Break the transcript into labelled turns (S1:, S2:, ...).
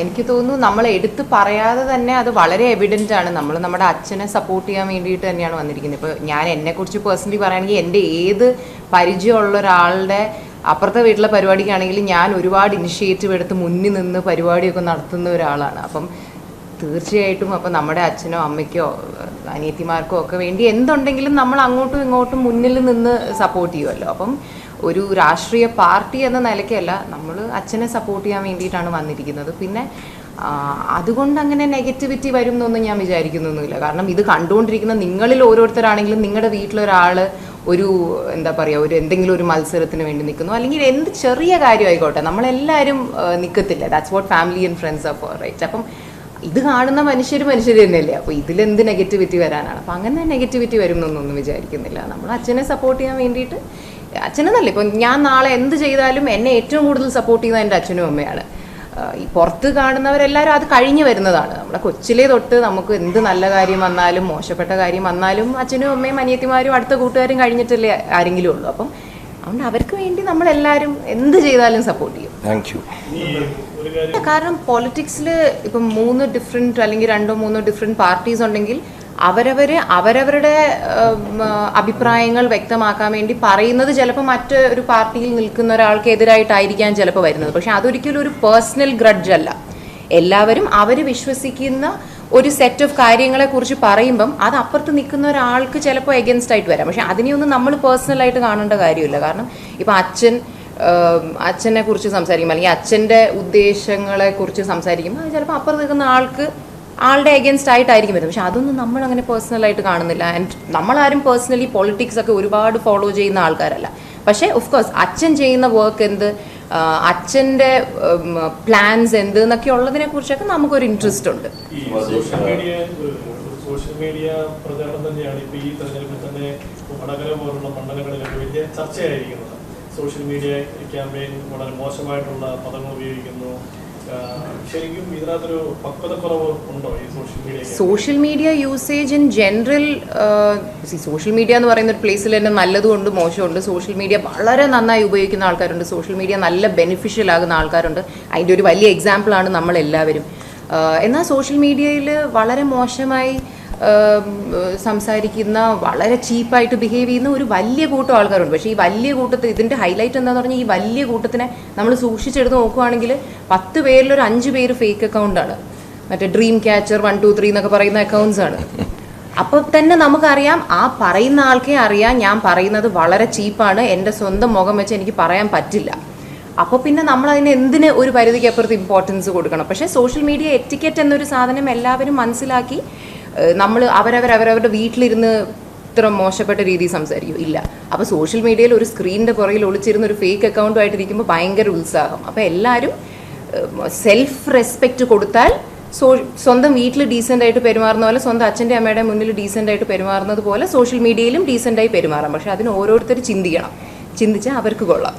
S1: എനിക്ക് തോന്നുന്നു നമ്മൾ എടുത്ത് പറയാതെ തന്നെ അത് വളരെ എവിഡൻ്റ് ആണ്. നമ്മൾ നമ്മുടെ അച്ഛനെ സപ്പോർട്ട് ചെയ്യാൻ വേണ്ടിയിട്ട് തന്നെയാണ് വന്നിരിക്കുന്നത്. ഇപ്പോൾ ഞാൻ എന്നെക്കുറിച്ച് പേഴ്സണലി പറയുകയാണെങ്കിൽ എൻ്റെ ഏത് പരിചയമുള്ള ഒരാളുടെ അപ്പുറത്തെ വീട്ടിലെ പരിപാടിക്കാണെങ്കിൽ ഞാൻ ഒരുപാട് ഇനിഷ്യേറ്റീവ് എടുത്ത് മുന്നിൽ നിന്ന് പരിപാടിയൊക്കെ നടത്തുന്ന ഒരാളാണ്. അപ്പം തീർച്ചയായിട്ടും അപ്പം നമ്മുടെ അച്ഛനോ അമ്മയ്ക്കോ അനിയത്തിമാർക്കോ ഒക്കെ വേണ്ടി എന്തുണ്ടെങ്കിലും നമ്മൾ അങ്ങോട്ടും ഇങ്ങോട്ടും മുന്നിൽ നിന്ന് സപ്പോർട്ട് ചെയ്യുമല്ലോ. അപ്പം ഒരു രാഷ്ട്രീയ പാർട്ടി എന്ന നിലയ്ക്കല്ല, നമ്മൾ അച്ഛനെ സപ്പോർട്ട് ചെയ്യാൻ വേണ്ടിയിട്ടാണ് വന്നിരിക്കുന്നത്. പിന്നെ അതുകൊണ്ട് അങ്ങനെ നെഗറ്റിവിറ്റി വരും എന്നൊന്നും ഞാൻ വിചാരിക്കുന്നൊന്നുമില്ല. കാരണം ഇത് കണ്ടുകൊണ്ടിരിക്കുന്ന നിങ്ങളിൽ ഓരോരുത്തരാണെങ്കിലും നിങ്ങളുടെ വീട്ടിലൊരാൾ ഒരു എന്താ പറയുക ഒരു എന്തെങ്കിലും ഒരു മത്സരത്തിന് വേണ്ടി നിൽക്കുന്നു, അല്ലെങ്കിൽ എന്ത് ചെറിയ കാര്യമായിക്കോട്ടെ, നമ്മളെല്ലാവരും നിൽക്കത്തില്ല. That's what family and friends are for, right? അപ്പം ഇത് കാണുന്ന മനുഷ്യർ തന്നെയല്ലേ. അപ്പോൾ ഇതിലെന്ത് നെഗറ്റിവിറ്റി വരാനാണ്? അപ്പം അങ്ങനെ നെഗറ്റിവിറ്റി വരും എന്നൊന്നും വിചാരിക്കുന്നില്ല. നമ്മൾ അച്ഛനെ സപ്പോർട്ട് ചെയ്യാൻ വേണ്ടിയിട്ട്, അച്ഛനെന്നല്ല, ഇപ്പം ഞാൻ നാളെ എന്ത് ചെയ്താലും എന്നെ ഏറ്റവും കൂടുതൽ സപ്പോർട്ട് ചെയ്യുന്നത് എൻ്റെ അച്ഛനും അമ്മയാണ്. ഈ പുറത്ത് കാണുന്നവരെല്ലാവരും അത് കഴിഞ്ഞ് വരുന്നതാണ്. നമ്മളെ കൊച്ചിലേ തൊട്ട് നമുക്ക് എന്ത് നല്ല കാര്യം വന്നാലും മോശപ്പെട്ട കാര്യം വന്നാലും അച്ഛനും അമ്മയും അനിയത്തിമാരും അടുത്ത കൂട്ടുകാരും കഴിഞ്ഞിട്ടല്ലേ ആരെങ്കിലും ഉള്ളൂ. അപ്പം അതുകൊണ്ട് അവർക്ക് വേണ്ടി നമ്മളെല്ലാവരും എന്ത് ചെയ്താലും സപ്പോർട്ട് ചെയ്യും.
S2: Thank you.
S1: കാരണം പൊളിറ്റിക്സിൽ ഇപ്പം 3 ഡിഫറെൻറ്റ് അല്ലെങ്കിൽ 2-3 ഡിഫറെൻറ്റ് പാർട്ടീസ് ഉണ്ടെങ്കിൽ അവരവരുടെ അഭിപ്രായങ്ങൾ വ്യക്തമാക്കാൻ വേണ്ടി പറയുന്നത് ചിലപ്പോൾ മറ്റൊരു പാർട്ടിയിൽ നിൽക്കുന്ന ഒരാൾക്ക് എതിരായിട്ടായിരിക്കാം ചിലപ്പോൾ വരുന്നത്. പക്ഷെ അതൊരിക്കലും ഒരു പേഴ്സണൽ ഗ്രഡ്ജ് അല്ല. എല്ലാവരും അവർ വിശ്വസിക്കുന്ന ഒരു സെറ്റ് ഓഫ് കാര്യങ്ങളെക്കുറിച്ച് പറയുമ്പം അത് അപ്പുറത്ത് നിൽക്കുന്ന ഒരാൾക്ക് ചിലപ്പോൾ എഗൻസ്റ്റ് ആയിട്ട് വരാം. പക്ഷെ അതിനെയൊന്നും നമ്മൾ പേഴ്സണലായിട്ട് കാണേണ്ട കാര്യമില്ല. കാരണം ഇപ്പം അച്ഛനെ കുറിച്ച് സംസാരിക്കുമ്പോൾ അല്ലെങ്കിൽ അച്ഛൻ്റെ ഉദ്ദേശങ്ങളെ കുറിച്ച് സംസാരിക്കുമ്പോൾ അത് ചിലപ്പോൾ അപ്പുറത്ത് നിൽക്കുന്ന ആളുടെ എഗൻസ്റ്റ് ആയിട്ടായിരിക്കും വരുന്നത്. പക്ഷെ അതൊന്നും നമ്മളങ്ങനെ പേഴ്സണലായിട്ട് കാണുന്നില്ല. ആൻഡ് നമ്മളാരും പേഴ്സണലി പൊളിറ്റിക്സ് ഒക്കെ ഒരുപാട് ഫോളോ ചെയ്യുന്ന ആൾക്കാരല്ല. പക്ഷേ ഓഫ് കോഴ്സ് അച്ഛൻ ചെയ്യുന്ന വർക്ക് എന്ത്, അച്ഛൻ്റെ പ്ലാൻസ് എന്ത് എന്നൊക്കെ ഉള്ളതിനെ കുറിച്ചൊക്കെ നമുക്കൊരു ഇൻട്രസ്റ്റ് ഉണ്ട്.
S3: സോഷ്യൽ മീഡിയ പ്രചാരണം തന്നെയാണ് ഇപ്പോൾ ഈ തെരഞ്ഞെടുപ്പിൽ തന്നെ വടകര പോലുള്ള മണ്ഡലങ്ങളിലൊക്കെ വലിയ ചർച്ചയായിരിക്കുന്നത്. സോഷ്യൽ മീഡിയ ക്യാമ്പയിൻ വളരെ മോശമായിട്ടുള്ള പദങ്ങൾ ഉപയോഗിക്കുന്നു. ശരിക്കും ഇതിനകത്തൊരു പക്വതക്കുറവ് ഉണ്ടോ ഈ social media usage in general? Social media എന്ന് പറയുന്ന ഒരു പ്ലേസിൽ തന്നെ നല്ലതുകൊണ്ട് മോശമുണ്ട്. സോഷ്യൽ മീഡിയ വളരെ നന്നായി ഉപയോഗിക്കുന്ന ആൾക്കാരുണ്ട്, സോഷ്യൽ മീഡിയ നല്ല ബെനിഫിഷ്യൽ ആകുന്ന ആൾക്കാരുണ്ട്. അതിൻ്റെ ഒരു വലിയ എക്സാമ്പിളാണ് നമ്മളെല്ലാവരും. എന്നാൽ സോഷ്യൽ മീഡിയയിൽ വളരെ മോശമായി സംസാരിക്കുന്ന, വളരെ ചീപ്പായിട്ട് ബിഹേവ് ചെയ്യുന്ന ഒരു വലിയ കൂട്ടം ആൾക്കാരുണ്ട്. പക്ഷേ ഈ വലിയ കൂട്ടത്തിൽ ഇതിൻ്റെ ഹൈലൈറ്റ് എന്താണെന്ന് പറഞ്ഞാൽ ഈ വലിയ കൂട്ടത്തിനെ നമ്മൾ സൂക്ഷിച്ചെടുത്ത് നോക്കുകയാണെങ്കിൽ 10 പേരിൽ ഒരു 5 പേര് ഫേക്ക് അക്കൗണ്ടാണ്. മറ്റേ ഡ്രീം ക്യാച്ചർ 1 2 3 എന്നൊക്കെ പറയുന്ന അക്കൗണ്ട്സാണ്. അപ്പോൾ തന്നെ നമുക്കറിയാം, ആ പറയുന്ന ആൾക്കേ അറിയാം ഞാൻ പറയുന്നത് വളരെ ചീപ്പാണ്, എൻ്റെ സ്വന്തം മുഖം വെച്ച് എനിക്ക് പറയാൻ പറ്റില്ല. അപ്പോൾ പിന്നെ നമ്മളതിന് എന്തിന് ഒരു പരിധിക്ക് അപ്പുറത്ത് ഇമ്പോർട്ടൻസ് കൊടുക്കണം? പക്ഷേ സോഷ്യൽ മീഡിയ എറ്റിക്കറ്റ് എന്നൊരു സാധനം എല്ലാവരും മനസ്സിലാക്കി നമ്മൾ അവരവരുടെ വീട്ടിലിരുന്ന് ഇത്ര മോശപ്പെട്ട രീതിയിൽ സംസാരിക്കും ഇല്ല. അപ്പോൾ സോഷ്യൽ മീഡിയയിൽ ഒരു സ്ക്രീനിൻ്റെ പുറകിൽ ഒളിച്ചിരുന്ന ഒരു ഫേക്ക് അക്കൗണ്ടുമായിട്ടിരിക്കുമ്പോൾ ഭയങ്കര ഉത്സാഹം. അപ്പോൾ എല്ലാവരും സെൽഫ് റെസ്പെക്റ്റ് കൊടുത്താൽ സ്വന്തം വീട്ടിൽ ഡീസൻ്റായിട്ട് പെരുമാറുന്ന പോലെ, സ്വന്തം അച്ഛൻ്റെ അമ്മയുടെ മുന്നിൽ ഡീസൻ്റായിട്ട് പെരുമാറുന്നത് പോലെ സോഷ്യൽ മീഡിയയിലും ഡീസൻ്റായി പെരുമാറാം. പക്ഷേ അതിന് ഓരോരുത്തർ ചിന്തിക്കണം. ചിന്തിച്ചാൽ അവർക്ക് കൊള്ളാം.